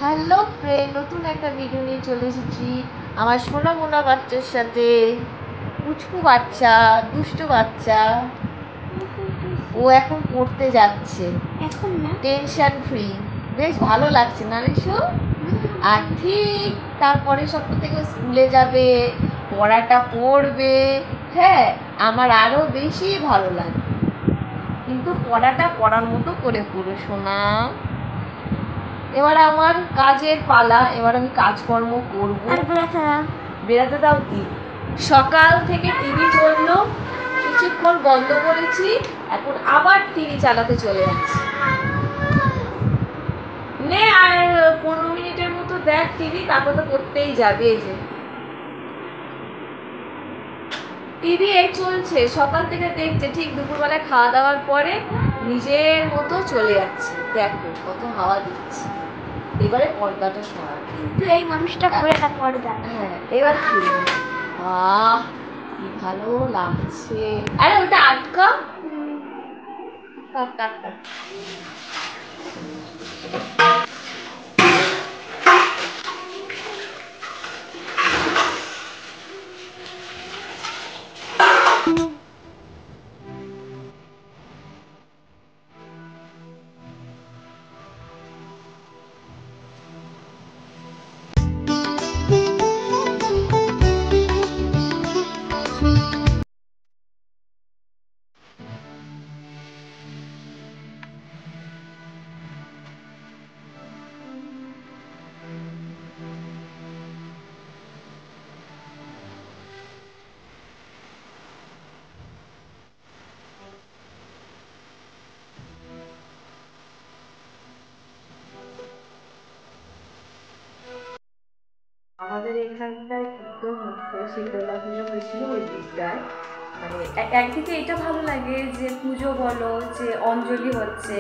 Hello friend, নতুন একটা video নিয়ে চলে এসেছি আমার সোনা মোনা বাচ্চার সাথে। পুচকু বাচ্চা, দুষ্টু বাচ্চা। ও এখন পড়তে যাচ্ছে, এখন না, টেনশন ফ্রি। বেশ ভালো লাগছে না রিশু? আর ঠিক তারপরে সপ্তাহ থেকে স্কুলে যাবে, পড়াটা পড়বে। হ্যাঁ, আমার আরো বেশি ভালো লাগে, কিন্তু পড়াটা পড়ার মতো করে পড়ো সোনা। এবার আমার কাজের পালা, এবার আমি কাজকর্ম করবো। বেড়াতে দাও কি? সকাল থেকে টিভি চললো, কিছুক্ষণ বন্ধ করেছি, এখন আবার টিভি চালাতে চলে যাচ্ছি। নে আর 15 মিনিটের মতো দেখ টিভি, তারপর তো করতেই যাবে। এই যে টিভি এই চলছে, সকাল থেকে দেখছে, ঠিক দুপুরবেলায় খাওয়া দাওয়ার পরে নিজের মতো চলে যাচ্ছে। দেখো কত হাওয়া দিচ্ছে। এবারে পর্দাটা সরাই, কিন্তু এই মানুষটা করে না পর্দা। হ্যাঁ, এবার খুলবে। আহ, কি ভালো লাগছে। আরে ওটা আটকা। টাটা। আমাদের এখানটায় একদম শীতলা পুজো হয়েছিল ওই দিকটায়। মানে একদিকে এটা ভালো লাগে যে পুজো বলো, যে অঞ্জলি হচ্ছে,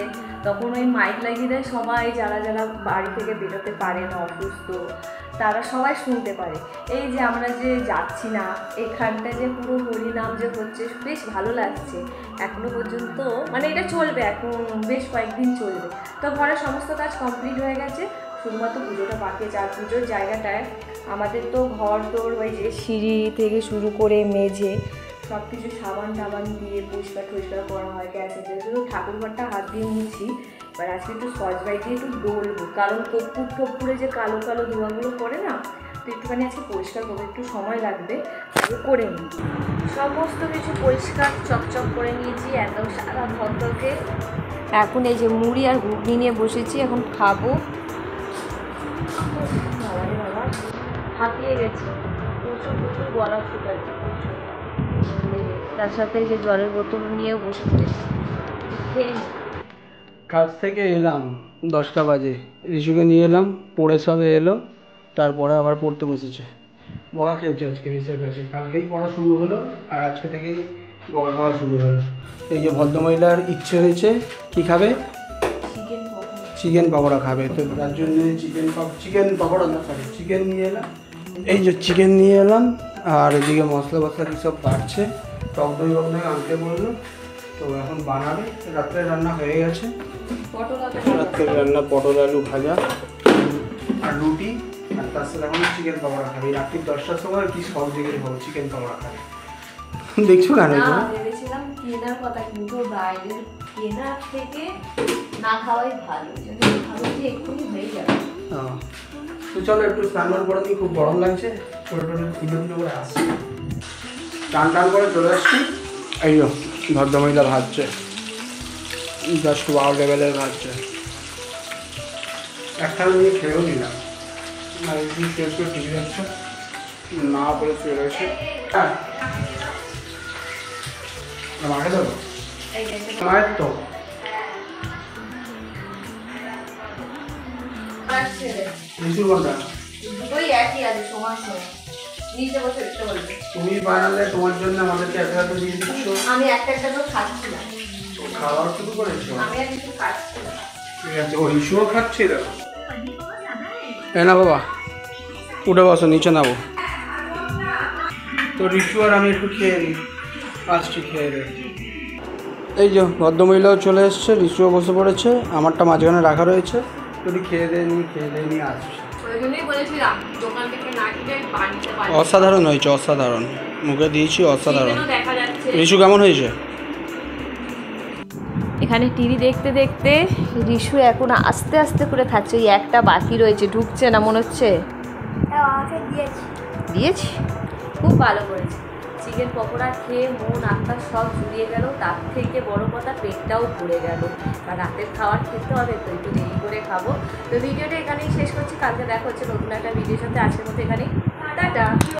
তখন ওই মাইক লাগিয়ে দেয়, সবাই যারা যারা বাড়ি থেকে বেরোতে পারে না, অসুস্থ, তারা সবাই শুনতে পারে। এই যে আমরা যে যাচ্ছি না, এখানটা যে পুরো হরিনাম যে হচ্ছে, বেশ ভালো লাগছে। এখনো পর্যন্ত মানে এটা চলবে, এখন বেশ কয়েকদিন চলবে। তো ঘরের সমস্ত কাজ কমপ্লিট হয়ে গেছে, শুধুমাত্র পুজোটা বাকি আছে। আর পুজোর জায়গাটায় আমাদের তো ঘর তোর ওই যে সিঁড়ি থেকে শুরু করে মেঝে সব কিছু সাবান টাবান দিয়ে পরিষ্কার টরিষ্কার করা হয়। গেছে শুধু ঠাকুরঘরটা হাত দিয়ে নিয়েছি। এবার আজকে একটু স্কচ ব্রাইট দিয়ে একটু ডলবো, কারণ কর্পূর টপ্পুরে যে কালো কালো ধোঁয়াগুলো পড়ে না, তো একটুখানি আজকে পরিষ্কার করবো, একটু সময় লাগবে, করে নিই। সমস্ত কিছু পরিষ্কার চকচক করে নিয়েছি এত সারা ভদ্রকে। এখন এই যে মুড়ি আর ঘুগনি নিয়ে বসেছি, এখন খাবো। হাঁপিয়ে গেছে, প্রচুর প্রচুর গলা শুকাচ্ছে প্রচুর। তার সাথে যে জলের বোতল নিয়েও বসে পড়েছি। কাজ থেকে এলাম 10টা বাজে, রিশুকে নিয়ে এলাম, পড়ে সবে এলো, তারপরে আবার পড়তে বসেছে। বকা খেয়েছে আজকে মিসের কাছে, কালকেই পড়া শুরু হলো আর আজকে থেকেই বকা খাওয়া শুরু হলো। এই যে ভদ্রমহিলার ইচ্ছে হয়েছে কী খাবে, চিকেন পকোড়া খাবে, তো তার জন্য চিকেন পকোড়া না, সরি চিকেন নিয়ে এলাম। এই যে চিকেন নিয়ে এলাম, আর এদিকে মশলা ফসলা কী সব কাটছে, টক দই আনতে বললো, তো এখন বানাবে। রাত্রে রান্না হয়ে গেছে, রাত্রের রান্না পটল আলু ভাজা আর রুটি, আর তার সাথে এখন চিকেন পকোড়া খাবে। রাত্রি 10টার সময় কি সব দিকে হবে চিকেন পকোড়া খাবে। দেখছো না ভেবেছিলাম কেনার কথা, কিন্তু বাইরের কেনার থেকে না খাওয়াই ভালো, ভালো যে এক্ষুনি হয়ে যাবে। তো চলো একটু স্নান করে দিই, খুব গরম লাগছে, ছোটো ছোটো কিলো করে আসছে। টান করে চলে আসছি। এই ভদ্রমহিলা ভাজছে, জাস্ট ওয়াও লেভেলের ভাজছে। একখানে নিয়ে খেয়েও নিলাম, শেষ করে টিভি যাচ্ছে না বলে শুয়ে রয়েছে। হ্যাঁ মাকে দেবো, মায়ের তো লিচুর কোনটা? ওই একই আছে, সমান সমান। নিচে বসে দেখতে বলবে। তুমি বানালে তোমার জন্য আমাদেরকে এত এত দিয়ে দিচ্ছ। আমি একটা একটা করে খাচ্ছি না। খাওয়া শুরু করেছো? আমি আর কিছু খাচ্ছি না। ঠিক আছে, ও ইস্যুও খাচ্ছিল। এ না বাবা, উঠে বসো, নিচে নাবো। তো রিশু আর আমি একটু খেয়ে নিই, আসছি খেয়ে রে। এই যে ভদ্রমহিলাও চলে এসছে, রিশুও বসে পড়েছে, আমারটা মাঝখানে রাখা রয়েছে। তুই খেয়ে দিয়ে নি আসছি। ওই জন্যই বলেছিলাম দোকান থেকে না কিনে বাড়িতে বানিয়ে। অসাধারণ হয়েছে, অসাধারণ, মুখে দিয়েছি অসাধারণ। চিকেনও দেখা যাচ্ছে। রিশু কেমন হয়েছে? এখানে টিভি দেখতে দেখতে রিশু এখন আস্তে আস্তে করে খাচ্ছে। ওই একটা বাকি রয়েছে, ঢুকছে না মনে হচ্ছে। দিয়েছি, খুব ভালো করেছে। চিকেন পকোড়া খেয়ে মন আত্মা সব জুড়িয়ে গেল, তার থেকে বড় কথা পেটটাও ভরে গেল। আর রাতের খাবার খেতে হবে তো, একটু দেরি করে খাবো। তো ভিডিওটা এখানেই শেষ করছি, কালকে দেখা হচ্ছে নতুন একটা ভিডিওর সাথে। আজকের মতো এখানেই টাটা।